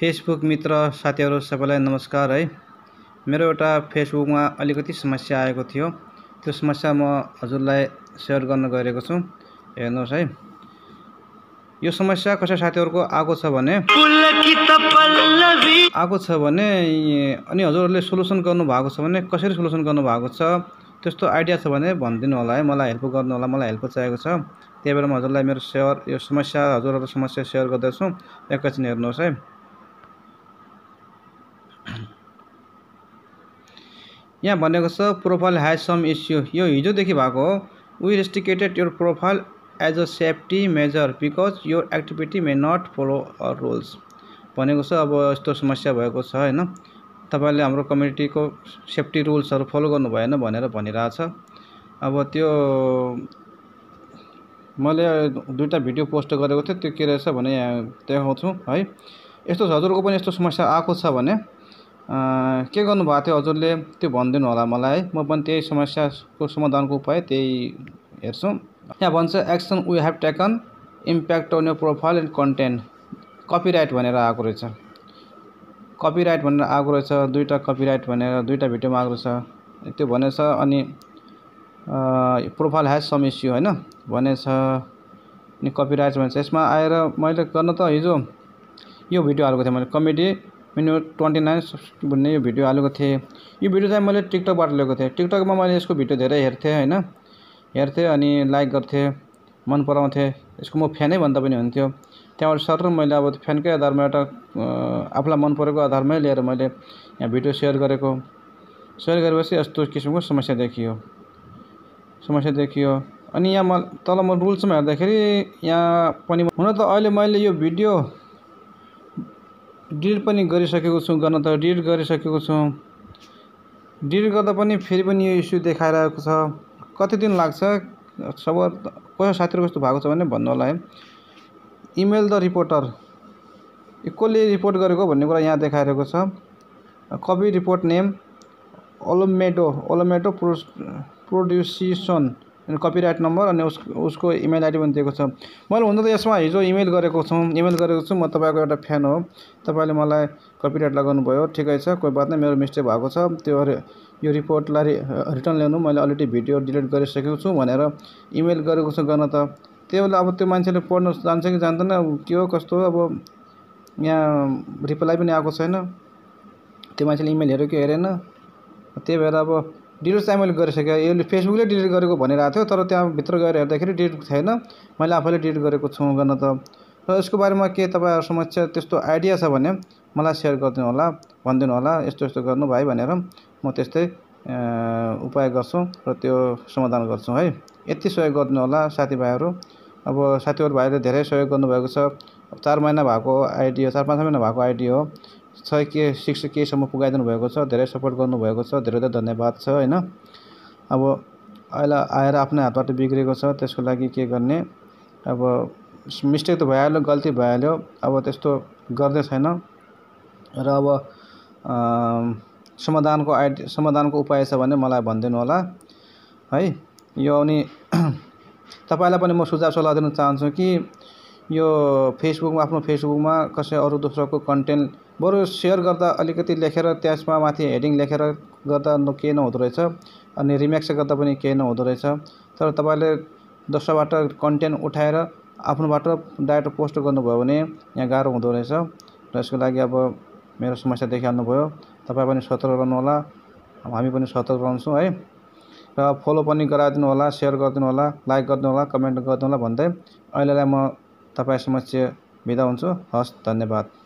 Facebook मित्र साथीहरु सबैलाई नमस्कार है। मेरो एउटा फेसबुकमा अलिकति समस्या आएको थियो। त्यो समस्या म हजुरलाई शेयर गर्न गइरहेको छु। हेर्नुस् है। यो समस्या कसै साथीहरुको आएको छ भने अनि हजुरहरुले सोलुसन गर्नु भएको छ भने कसरी सोलुसन गर्नु भएको छ त्यस्तो आइडिया छ भने भनिदिनु होला है। मलाई हेल्प गर्नु होला, मलाई हेल्प चाहिएको छ। त्यही भएर म हजुरलाई मेरो यो समस्या हजुरहरुको समस्या शेयर गर्दैछु। एकैछिन हेर्नुस् है। यहाँ भनेको छ प्रोफाइल हैज सम इश्यू। यो हिजोदेखि भएको हो। We restricted your profile as a safety measure because your activity may not follow our rules भनेको छ। अब यस्तो समस्या भएको छ हैन। तपाईले हाम्रो कम्युनिटीको सेफ्टी रुल्सहरु फलो गर्नु भएन भनेर भनिरहेछ। अब त्यो मैले दुईटा भिडियो पोस्ट गरेको थिएँ। त्यो के रहेछ भने यहाँ देखाउँछु है। यस्तो हजुरको पनि यस्तो समस्या आएको छ भने के गर्नु भएको थियो हजुरले त्यो भनिदिनु होला मलाई है। म पनि त्यही समस्याको समाधानको उपाय त्यही हेर्छु। यहाँ भन्छ action we have taken impact on your profile and content. Copyright भनेर आएको रहेछ। कपिराइट भनेर आएको रहेछ। दुईटा कपिराइट भनेर दुईटा भिडियोमा आएको रहेछ। त्यो भनेछ अनि प्रोफाइल हैज सम इश्यू हैन भनेछ। अनि कपिराइट भन्छ। यसमा आएर मैले गर्न त हिजो यो भिडियो हालेको थिएँ। मैले कमेडी मिनट 29 भन्ने यो भिडियो हालेको थिएँ। यो भिडियो चाहिँ मैले टिकटकबाट लिएको थिएँ। टिकटकमा मैले यसको भिडियो धेरै हेर्थेँ हैन। हेर्थेँ अनि लाइक गर्थेँ, मन पराउँथेँ। यसको म फ्यानै भन्दा पनि हुन्थ्यो। त्यहाँबाट सर मैले अब फ्यानकै आधारमा एउटा आफूलाई मन परेको आधारमै लिएर मैले यहाँ भिडियो शेयर गरेको। शेयर गरेपछि यस्तो किसिमको समस्या देखियो। अनि यहाँ तल म रुल्समा हेर्दाखेरि यहाँ पनि हुन त अहिले मैले यो भिडियो डिलिट पनि गरिसकेको छु। गर्न त डिलिट गरिसकेको छु। डिलिट गर्दा पनि फेरि पनि यो इस्यु देखाइरहेको छ। कति दिन लाग्छ सब कसै साथीहरु कस्तो भएको छ भने भन्नु होला है। इमेल द रिपोर्टर कसले रिपोर्ट गरेको भन्ने कुरा यहाँ देखाइरहेको छ। कपी रिपोर्ट नेम ओलोमेडो प्रोड्युसेसन अनि कपिराइट नम्बर अनि उसको इमेल आइडी पनि दिएको छ। मैले हुन त यसमा हिजो इमेल गरेको छु। म तपाईको एउटा फ्यान हो। तपाईले मलाई कपिराइट लगाउनु भयो, ठिकै छ, कोही बात नै, मेरो मिस्टेक भएको छ। त्यो यो रिपोर्टलाई रिटर्न ल्याउनु मैले अलरेडी भिडियो डिलिट गरिसकेको छु भनेर इमेल गरेको छु। गर्न त त्यो बेला अब त्यो मान्छेले पढ्न जान्छ कि जान्दैन के हो कस्तो हो। अब यहाँ रिप्लाई पनि आएको छैन। त्यो मान्छेले इमेल हेर्यो कि हेरेन। त्यही भएर अब डिलिट चाहिँ मैले गरिसकेँ। यसले फेसबुकले डिलिट गरेको भनिरहेको थियो। तर त्यहाँ भित्र गएर हेर्दाखेरि डिलिट छैन। मैले आफैले डिलिट गरेको छु गर्न त। र यसको बारेमा के तपाईहरु समस्या त्यस्तो आइडिया छ भने मलाई शेयर गरिदिनु होला, भनिदिनु होला यस्तो गर्नु भाइ भनेर म त्यस्तै उपाय गर्छु र त्यो समाधान गर्छु है। यति सहयोग गरिदिनु होला साथीभाइहरु। अब साथीहरु भाइले धेरै सहयोग गर्नुभएको छ। 4 महिना भएको आइडी हो, 4-5 महिना भएको आइडी हो। 6K सम्म पुगाइदिनु भएको छ। धेरै सपोर्ट गर्नुभएको छ। धेरै धन्यवाद छ हैन। अब अहिले आएर आफ्नै हातबाट बिग्रेको छ। त्यसको लागि के गर्ने। अब मिस्टेक त भइहाल्यो, गल्ती भइहाल्यो। अब त्यस्तो गर्दै छैन। र अब समाधानको उपाय छ भने मलाई भनिदिनु होला है। यो अनि तपाईलाई पनि म सुझाव सल्लाह दिन चाहन्छु कि यो फेसबुकमा आफ्नो फेसबुकमा कसै अरु दोस्रोको कन्टेन्ट बरु शेयर गर्दा अलिकति लेखेर त्यसमा माथि हेडिङ लेखेर गर्दा केही नहुँदो रहेछ। अनि रिमेक्स गर्दा पनि केही नहुँदो रहेछ। तर तपाईले दोस्रोबाट कन्टेन्ट उठाएर आफ्नोबाट डाइरेक्ट पोस्ट गर्नुभयो भने यहाँ गाह्रो हुँदो रहेछ। र यसको लागि अब मेरो समस्या देखिहाल्नु भयो। तपाई पनि सतर्क रहनु होला, हामी पनि सतर्क रहन्छौँ है। र फलो पनि गराइदिनु होला, शेयर गरिदिनु होला, लाइक गरिदिनु होला, कमेन्ट गरिदिनु होला भन्दै अहिलेलाई म तपाई समक्ष बिदा हुन्छु। हस्, धन्यवाद।